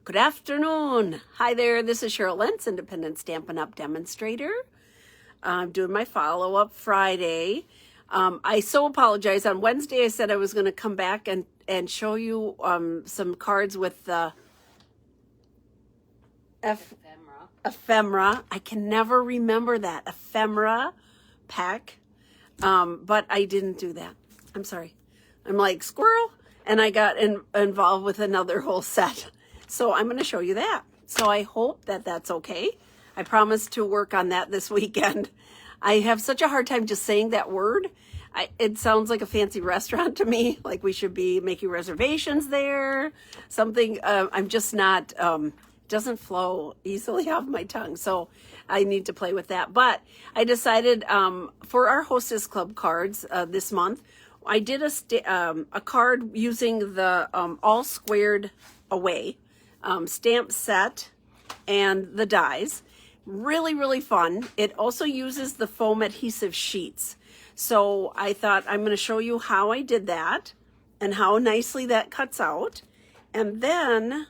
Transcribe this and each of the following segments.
Good afternoon. Hi there. This is Cheryl Lentz, Independent Stampin' Up! Demonstrator. I'm doing my follow-up Friday. I so apologize. On Wednesday, I said I was going to come back and show you some cards with the ephemera. I can never remember that. Ephemera pack. But I didn't do that. I'm sorry. I'm like squirrel. And I got involved with another whole set. So I'm going to show you that. So I hope that that's okay. I promise to work on that this weekend. I have such a hard time just saying that word. It sounds like a fancy restaurant to me, like we should be making reservations there. Something, I'm just not, doesn't flow easily off my tongue. So I need to play with that. But I decided for our Hostess Club cards this month, I did a card using the all squared away stamp set and the dies. Really, really fun. It also uses the foam adhesive sheets. So I thought I'm going to show you how I did that and how nicely that cuts out. And then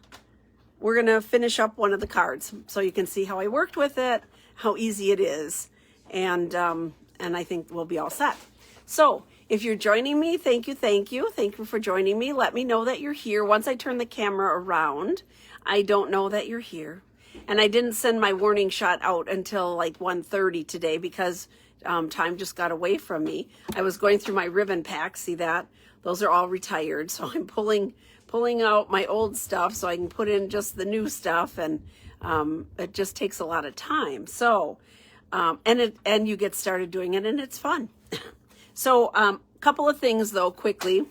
we're going to finish up one of the cards so you can see how I worked with it, how easy it is. And I think we'll be all set. So if you're joining me, thank you. Thank you for joining me. Let me know that you're here. Once I turn the camera around, I don't know that you're here. And I didn't send my warning shot out until like 1:30 today because time just got away from me. I was going through my ribbon pack. See that? Those are all retired. So I'm pulling out my old stuff so I can put in just the new stuff. And it just takes a lot of time. So, and you get started doing it and it's fun. So a couple of things though, quickly,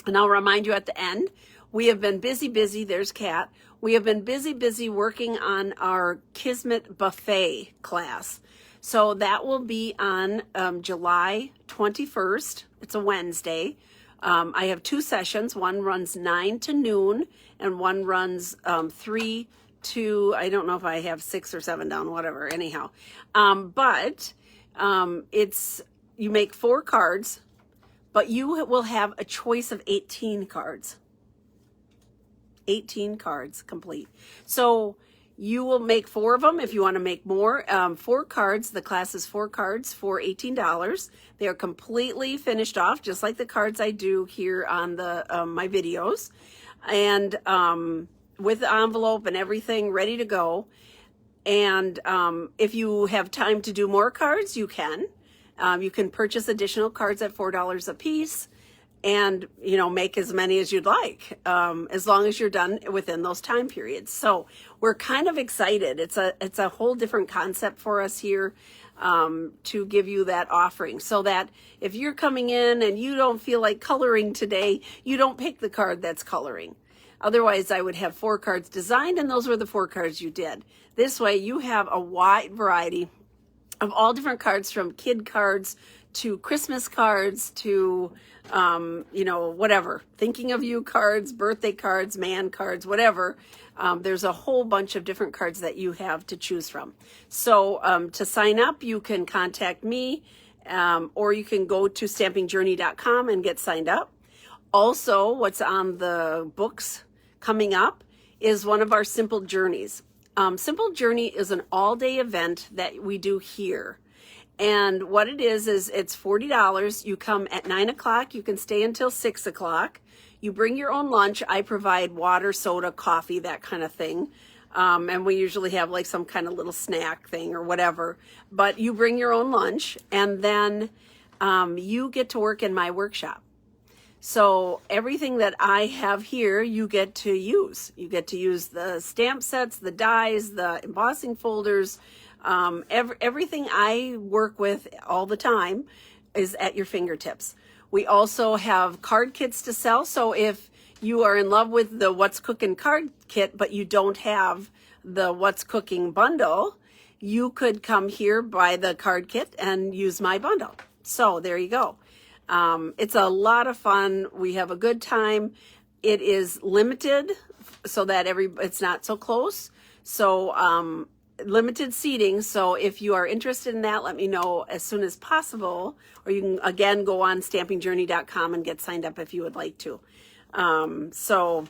and I'll remind you at the end, we have been busy, there's Kat. We have been busy working on our Kismet Buffet class. So that will be on July 21st. It's a Wednesday. I have two sessions. One runs 9 to noon and one runs 3 to, I don't know if I have 6 or 7 down, whatever, anyhow. It's, you make 4 cards, but you will have a choice of 18 cards. 18 cards complete. So you will make 4 of them if you want to make more. 4 cards. The class is 4 cards for $18. They are completely finished off, just like the cards I do here on the my videos, and with the envelope and everything ready to go. And if you have time to do more cards, you can. You can purchase additional cards at $4 a piece and, you know, make as many as you'd like, as long as you're done within those time periods. So we're kind of excited. It's a whole different concept for us here to give you that offering so that if you're coming in and you don't feel like coloring today, you don't pick the card that's coloring. Otherwise, I would have 4 cards designed and those were the 4 cards you did. This way you have a wide variety of all different cards, from kid cards to Christmas cards to, you know, whatever, thinking of you cards, birthday cards, man cards, whatever. There's a whole bunch of different cards that you have to choose from. So to sign up, you can contact me or you can go to stampingjourney.com and get signed up. Also, what's on the books coming up is one of our Simple Journeys. Simple Journey is an all-day event that we do here. And what it is it's $40. You come at 9 o'clock. You can stay until 6 o'clock. You bring your own lunch. I provide water, soda, coffee, that kind of thing. And we usually have like some kind of little snack thing or whatever. But you bring your own lunch and then you get to work in my workshop. So everything that I have here, you get to use. You get to use the stamp sets, the dies, the embossing folders. Everything I work with all the time is at your fingertips. We also have card kits to sell. So if you are in love with the What's Cooking card kit, but you don't have the What's Cooking bundle, you could come here, buy the card kit and use my bundle. So there you go. It's a lot of fun. We have a good time. It is limited so that it's not so close. So, limited seating. So if you are interested in that, let me know as soon as possible, or you can again go on stampingjourney.com and get signed up if you would like to. So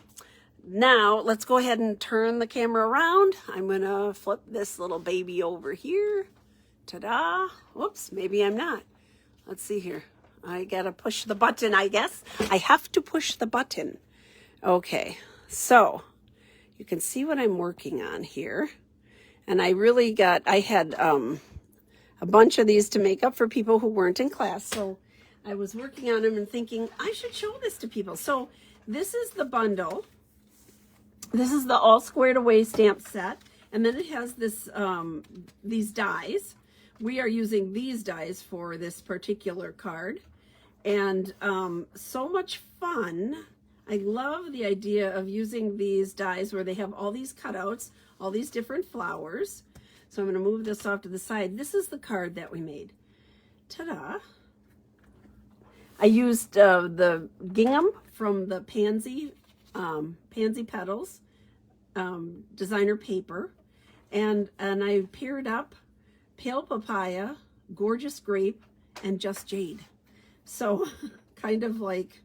now let's go ahead and turn the camera around. I'm gonna flip this little baby over here. Ta-da. Whoops, maybe I'm not. Let's see here. I gotta push the button, I guess. I have to push the button. Okay, so you can see what I'm working on here. And I had a bunch of these to make up for people who weren't in class. So I was working on them and thinking, I should show this to people. So this is the bundle. This is the all squared away stamp set. And then it has this these dies. We are using these dies for this particular card. And so much fun. I love the idea of using these dies where they have all these cutouts, all these different flowers. So I'm going to move this off to the side. This is the card that we made. Ta-da. I used the gingham from the Pansy Petals designer paper. And I paired up Pale Papaya, Gorgeous Grape, and Just Jade. So kind of like,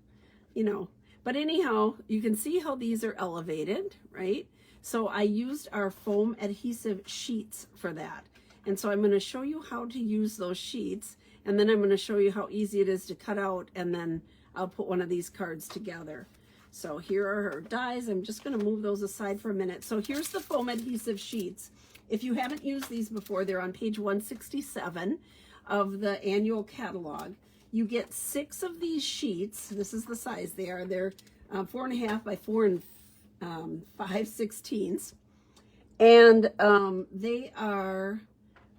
you know, but anyhow, you can see how these are elevated, right? So I used our foam adhesive sheets for that. And so I'm going to show you how to use those sheets. And then I'm going to show you how easy it is to cut out. And then I'll put one of these cards together. So here are her dies. I'm just going to move those aside for a minute. So here's the foam adhesive sheets. If you haven't used these before, they're on page 167 of the annual catalog. You get 6 of these sheets. This is the size they are. They're 4.5 by 4 5/16, and they are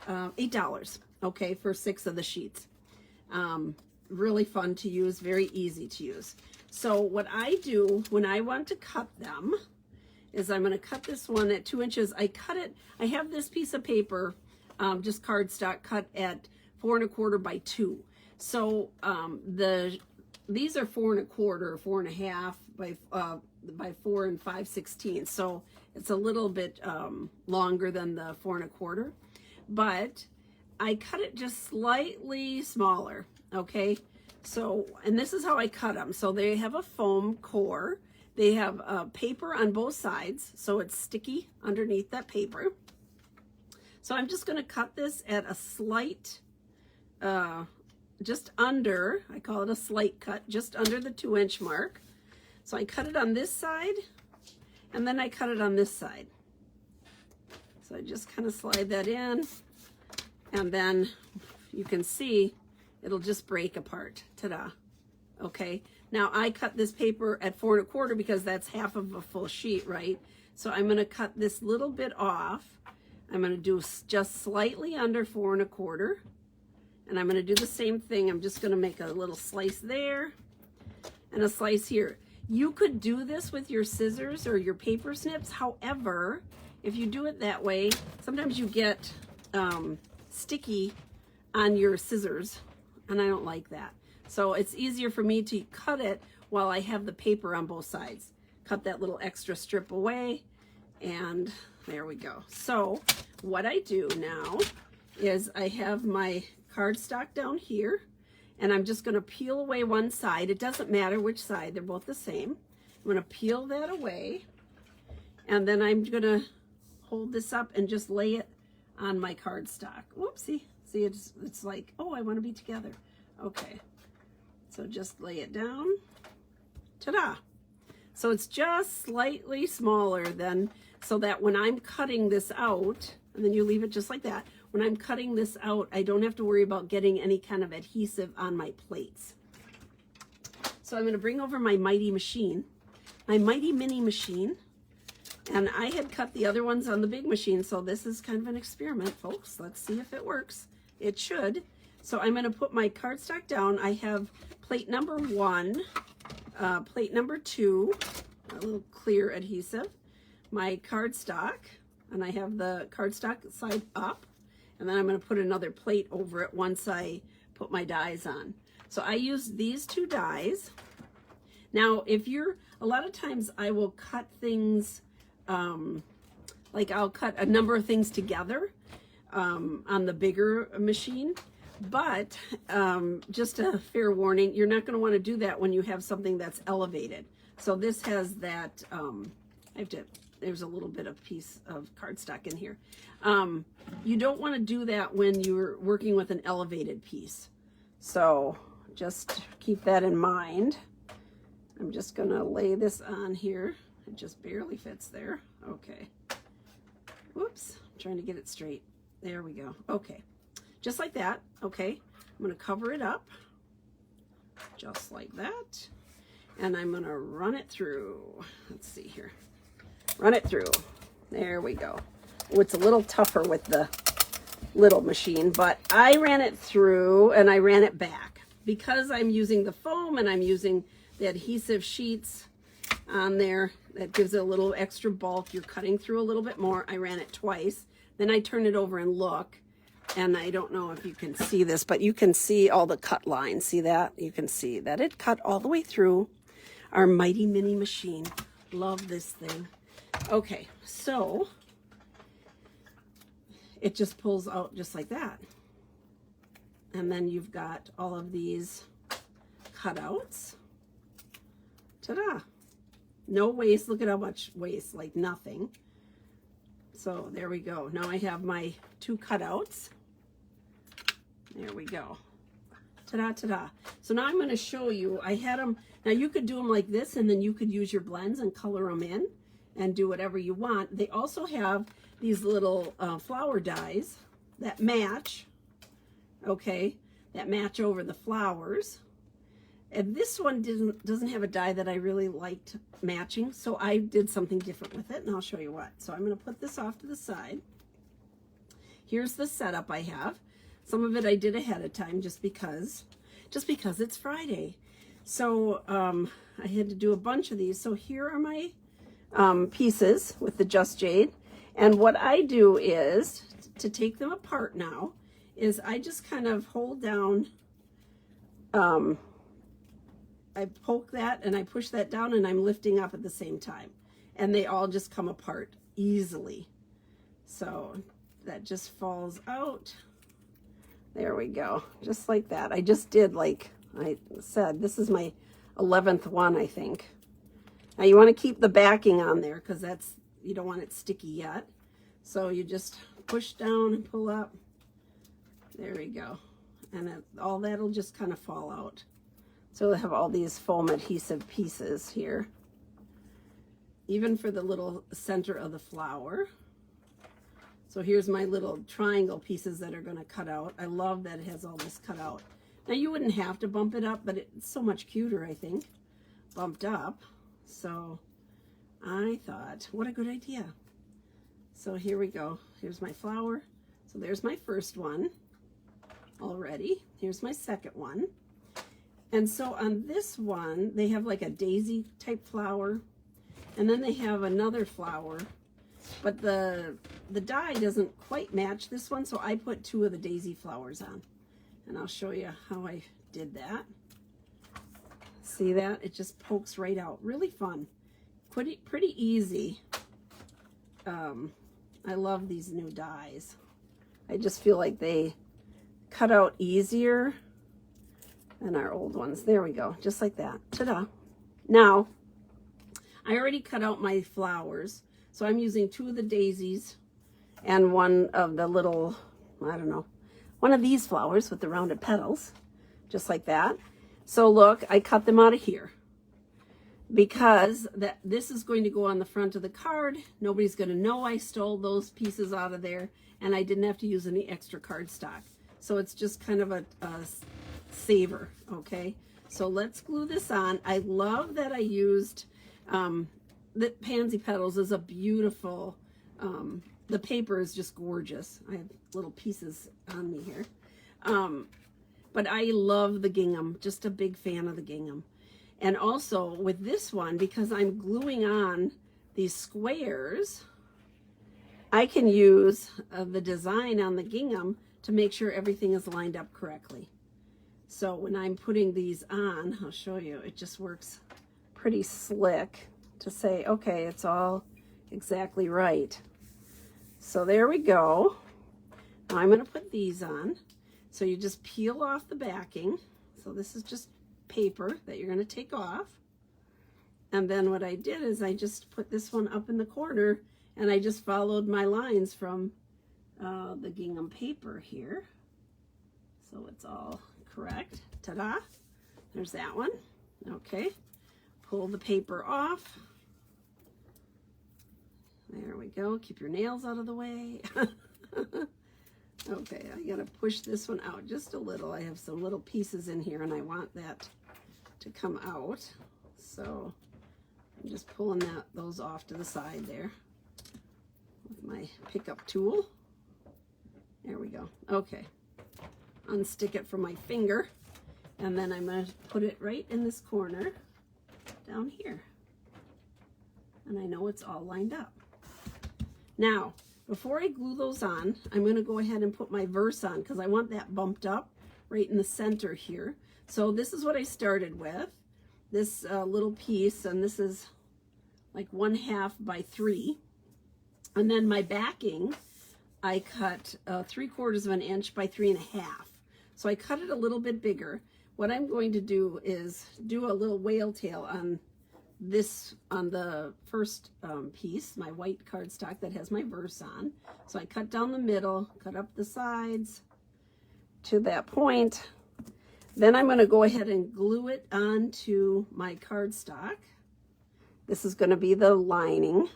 $8. Okay, for 6 of the sheets. Really fun to use, very easy to use. So what I do when I want to cut them is I'm going to cut this one at 2 inches. I cut it. I have this piece of paper, just cardstock, cut at 4 1/4 by 2. So these are 4 1/4, 4.5 by 4 5/16. So it's a little bit longer than the 4 1/4, but I cut it just slightly smaller. Okay, so and this is how I cut them. So they have a foam core. They have paper on both sides, so it's sticky underneath that paper. So I'm just going to cut this at a slight, just under, I call it a slight cut, just under the 2 inch mark. So I cut it on this side, and then I cut it on this side. So I just kind of slide that in, and then you can see it'll just break apart. Ta-da. Okay, now I cut this paper at 4 1/4 because that's half of a full sheet, right? So I'm going to cut this little bit off. I'm going to do just slightly under 4 1/4. And I'm going to do the same thing. I'm just going to make a little slice there and a slice here. You could do this with your scissors or your paper snips. However, if you do it that way, sometimes you get sticky on your scissors, and I don't like that. So it's easier for me to cut it while I have the paper on both sides. Cut that little extra strip away, and there we go. So what I do now is I have my cardstock down here, and I'm just going to peel away one side. It doesn't matter which side, they're both the same. I'm going to peel that away, and then I'm going to hold this up and just lay it on my cardstock. Whoopsie. See, it's like, oh, I want to be together. Okay, so just lay it down. Ta-da. So it's just slightly smaller than, so that when I'm cutting this out, and then you leave it just like that, when I'm cutting this out, I don't have to worry about getting any kind of adhesive on my plates. So I'm going to bring over my Mighty machine, my Mighty Mini machine. And I had cut the other ones on the big machine, so this is kind of an experiment, folks. Let's see if it works. It should. So I'm going to put my cardstock down. I have plate number 1, plate number 2, a little clear adhesive, my cardstock, and I have the cardstock side up. And then I'm going to put another plate over it once I put my dies on. So I use these 2 dies. Now, if you're, a lot of times I will cut things, like I'll cut a number of things together on the bigger machine. But just a fair warning, you're not going to want to do that when you have something that's elevated. So this has that There's a little bit of piece of cardstock in here. You don't want to do that when you're working with an elevated piece. So just keep that in mind. I'm just gonna lay this on here. It just barely fits there. Okay. Whoops, I'm trying to get it straight. There we go. Okay, just like that. Okay, I'm gonna cover it up just like that. And I'm gonna run it through. Let's see here. Run it through. There we go. Oh, it's a little tougher with the little machine, but I ran it through and I ran it back. Because I'm using the foam and I'm using the adhesive sheets on there, that gives it a little extra bulk. You're cutting through a little bit more. I ran it twice. Then I turn it over and look. And I don't know if you can see this, but you can see all the cut lines. See that? You can see that it cut all the way through our mighty mini machine. Love this thing. Okay, so it just pulls out just like that. And then you've got all of these cutouts. Ta-da! No waste. Look at how much waste, like nothing. So there we go. Now I have my 2 cutouts. There we go. Ta-da, ta-da. So now I'm going to show you. I had them. Now you could do them like this, and then you could use your blends and color them in and do whatever you want. They also have these little flower dies that match. Okay, that match over the flowers. And this one doesn't have a die that I really liked matching, so I did something different with it, and I'll show you what. So I'm going to put this off to the side. Here's the setup I have. Some of it I did ahead of time just because it's Friday. So I had to do a bunch of these. So here are my pieces with the Just Jade. And what I do is, to take them apart now, is I just kind of hold down, I poke that and I push that down and I'm lifting up at the same time. And they all just come apart easily. So that just falls out. There we go, just like that. I just did, like I said, this is my 11th one, I think. Now you want to keep the backing on there because that's, you don't want it sticky yet. So you just push down and pull up. There we go. And all that'll just kind of fall out. So we'll have all these foam adhesive pieces here. Even for the little center of the flower. So here's my little triangle pieces that are going to cut out. I love that it has all this cut out. Now you wouldn't have to bump it up, but it's so much cuter, I think, bumped up. So I thought, what a good idea. So here we go. Here's my flower. So there's my first one already. Here's my second one. And so on this one, they have like a daisy type flower. And then they have another flower. But the die doesn't quite match this one, so I put 2 of the daisy flowers on. And I'll show you how I did that. See that? It just pokes right out. Really fun. Pretty easy. I love these new dies. I just feel like they cut out easier than our old ones. There we go. Just like that. Ta-da. Now, I already cut out my flowers. So I'm using 2 of the daisies and 1 of the little, I don't know, one of these flowers with the rounded petals, just like that. So look, I cut them out of here because this is going to go on the front of the card. Nobody's going to know I stole those pieces out of there, and I didn't have to use any extra cardstock. So it's just kind of a saver, okay? So let's glue this on. I love that I used... the pansy petals is a beautiful, the paper is just gorgeous. I have little pieces on me here. But I love the gingham, just a big fan of the gingham. And also with this one, because I'm gluing on these squares, I can use the design on the gingham to make sure everything is lined up correctly. So when I'm putting these on, I'll show you, it just works pretty slick to say, okay, it's all exactly right. So there we go. Now I'm going to put these on. So you just peel off the backing. So this is just paper that you're going to take off. And then what I did is I just put this one up in the corner, and I just followed my lines from the gingham paper here. So it's all correct. Ta-da! There's that one. Okay. Pull the paper off. There we go. Keep your nails out of the way. Okay, I gotta push this one out just a little. I have some little pieces in here and I want that to come out. So I'm just pulling those off to the side there with my pickup tool. There we go. Okay. Unstick it from my finger, and then I'm going to put it right in this corner down here. And I know it's all lined up. Now, before I glue those on, I'm going to go ahead and put my verse on because I want that bumped up right in the center here. So this is what I started with, this little piece, and this is like 1/2 by 3. And then my backing, I cut 3/4 of an inch by 3.5. So I cut it a little bit bigger. What I'm going to do is do a little whale tail on this, on the first piece, my white cardstock that has my verse on. So I cut down the middle, cut up the sides to that point. Then I'm going to go ahead and glue it onto my cardstock. This is going to be the lining.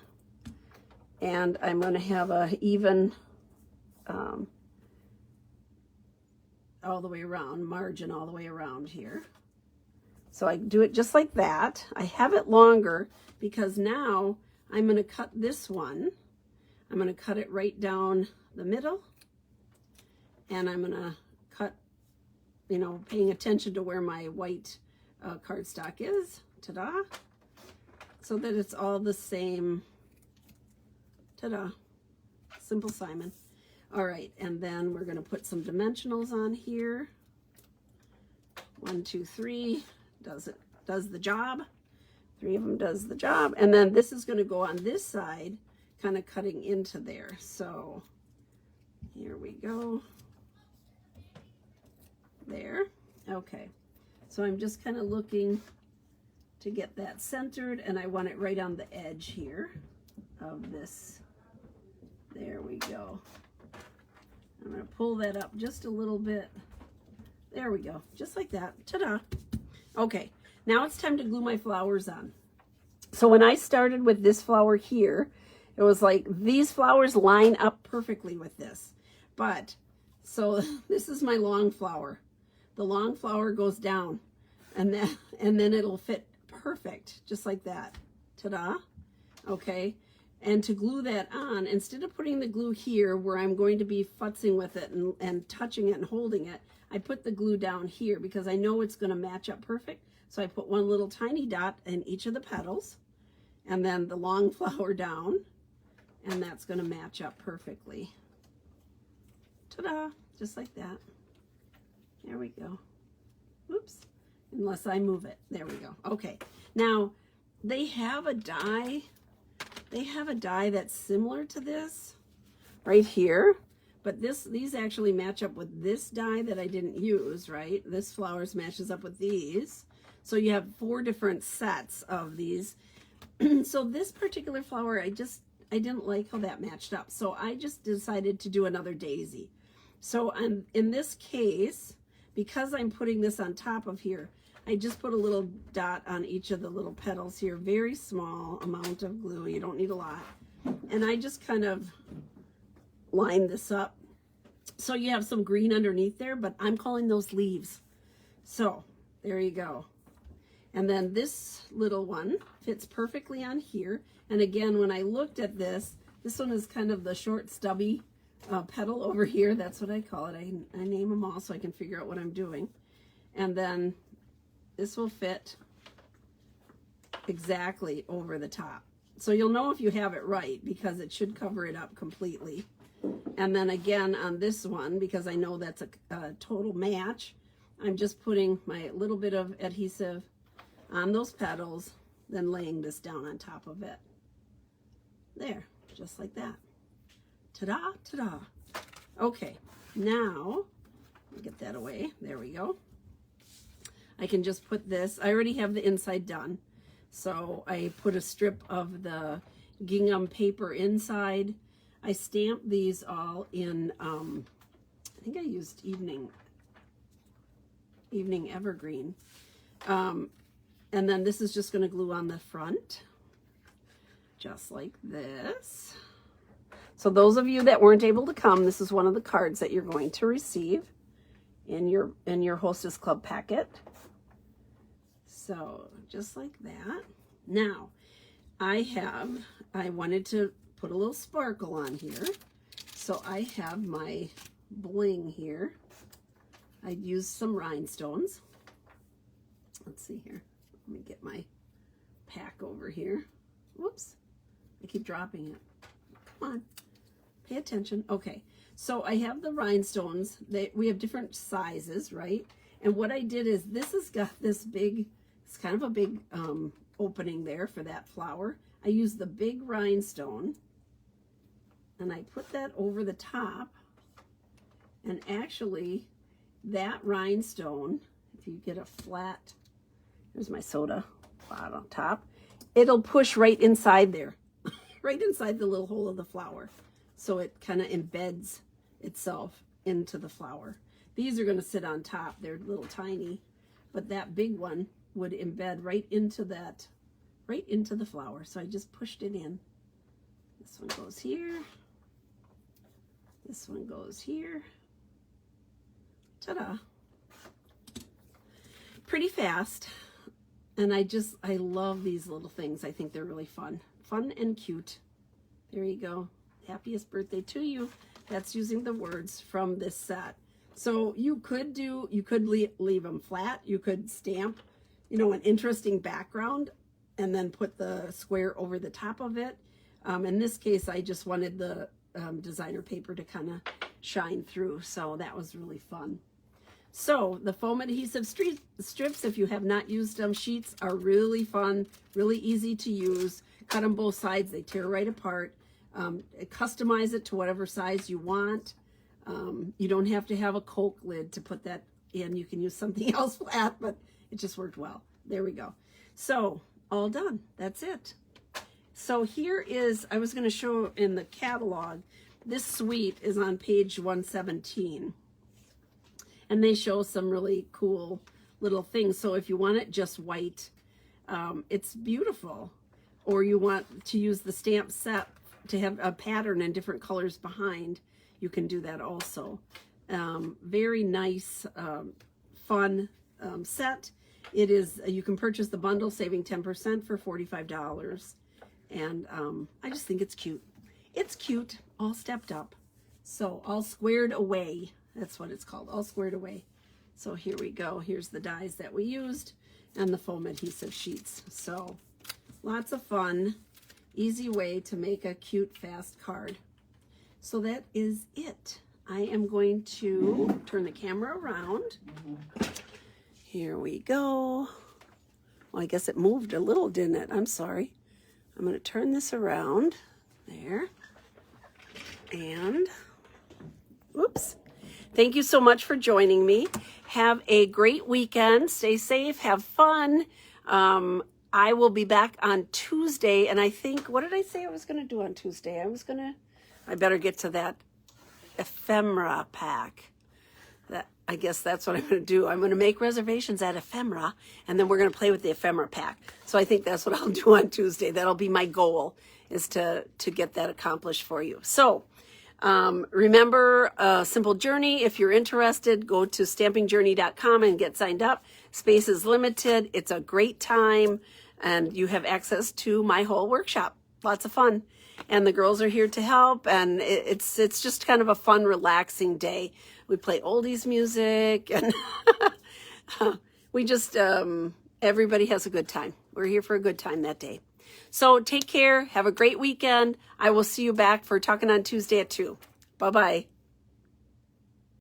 And I'm going to have a even all the way around, margin all the way around here. So I do it just like that. I have it longer because now I'm going to cut this one. I'm going to cut it right down the middle. And I'm going to cut, you know, paying attention to where my white cardstock is. Ta-da! So that it's all the same. Ta-da! Simple Simon. All right, and then we're going to put some dimensionals on here. 1, 2, 3 does the job. 3 of them does the job. And then this is going to go on this side, kind of cutting into there. So here we go. There. Okay. So I'm just kind of looking to get that centered, and I want it right on the edge here of this. There we go. I'm going to pull that up just a little bit. There we go. Just like that. Ta-da. Okay. Now it's time to glue my flowers on. So when I started with this flower here, it was like these flowers line up perfectly with this. But, so this is my long flower. The long flower goes down, and then it'll fit perfect, just like that. Ta-da. Okay. And to glue that on, instead of putting the glue here where I'm going to be futzing with it and touching it and holding it, I put the glue down here because I know it's going to match up perfect. So I put one little tiny dot in each of the petals, and then the long flower down, and that's going to match up perfectly. Ta-da! Just like that. There we go. Oops. Unless I move it. There we go. Okay. Now, they have a die. They have a die that's similar to this right here, but these actually match up with this die that I didn't use, right? This flowers matches up with these. So you have 4 different sets of these. So this particular flower, I didn't like how that matched up. So I just decided to do another daisy. So in this case, because I'm putting this on top of here, I just put a little dot on each of the little petals here, very small amount of glue. You don't need a lot. And I just kind of line this up. So you have some green underneath there, but I'm calling those leaves. So there you go. And then this little one fits perfectly on here. And again, when I looked at this one is kind of the short stubby petal over here. That's what I call it. I name them all so I can figure out what I'm doing. And then this will fit exactly over the top. So you'll know if you have it right because it should cover it up completely. And then again on this one, because I know that's a total match, I'm just putting my little bit of adhesive on those petals, then laying this down on top of it. There, just like that. Ta-da, ta-da. Okay, now, get that away. There we go. I can just put this, I already have the inside done. So I put a strip of the gingham paper inside. I stamped these all in, I think I used evening evergreen. And then this is just going to glue on the front, just like this. So those of you that weren't able to come, this is one of the cards that you're going to receive in your Hostess Club packet. So just like that. Now, I wanted to put a little sparkle on here. So I have my bling here. I used some rhinestones. Let's see here. Let me get my pack over here. Whoops. I keep dropping it. Come on. Pay attention. Okay. So I have the rhinestones. We have different sizes, right? And what I did is this has got this big, it's kind of a big opening there for that flower. I used the big rhinestone and I put that over the top. And actually, that rhinestone, if you get a flat, here's my soda bottom on top, it'll push right inside there, right inside the little hole of the flower. So it kind of embeds itself into the flower. These are going to sit on top. They're little tiny, but that big one would embed right into that, right into the flower. So I just pushed it in. This one goes here. This one goes here. Ta-da. Pretty fast. And I love these little things. I think they're really fun. Fun and cute. There you go. Happiest birthday to you. That's using the words from this set. So you could leave them flat. You could stamp, you know, an interesting background and then put the square over the top of it. In this case, I just wanted the designer paper to kind of shine through. So that was really fun. So the foam adhesive strips, if you have not used them, sheets are really fun, really easy to use. Cut them both sides, they tear right apart. Customize it to whatever size you want. You don't have to have a Coke lid to put that in. You can use something else flat, but it just worked well. There we go. So all done. That's it. So here is, I was going to show in the catalog, this suite is on page 117. And they show some really cool little things. So if you want it just white, it's beautiful. Or you want to use the stamp set to have a pattern in different colors behind, you can do that also. Very nice, fun set. It is, you can purchase the bundle, saving 10% for $45. And I just think it's cute. It's cute, all stepped up. So all squared away. That's what it's called, all squared away. So here we go. Here's the dies that we used and the foam adhesive sheets. So lots of fun, easy way to make a cute, fast card. So that is it. I am going to turn the camera around. Here we go. Well, I guess it moved a little, didn't it? I'm sorry. I'm going to turn this around. There. And, whoops. Thank you so much for joining me. Have a great weekend. Stay safe. Have fun. I will be back on Tuesday. And I think, what did I say I was going to do on Tuesday? I better get to that ephemera pack. I guess that's what I'm going to do. I'm going to make reservations at ephemera, and then we're going to play with the ephemera pack. So I think that's what I'll do on Tuesday. That'll be my goal, is to get that accomplished for you. So remember, Simple Journey. If you're interested, go to stampingjourney.com and get signed up. Space is limited. It's a great time, and you have access to my whole workshop. Lots of fun. And the girls are here to help, and it's just kind of a fun, relaxing day. We play oldies music, and we just, everybody has a good time. We're here for a good time that day. So take care. Have a great weekend. I will see you back for Talking on Tuesday at 2. Bye-bye.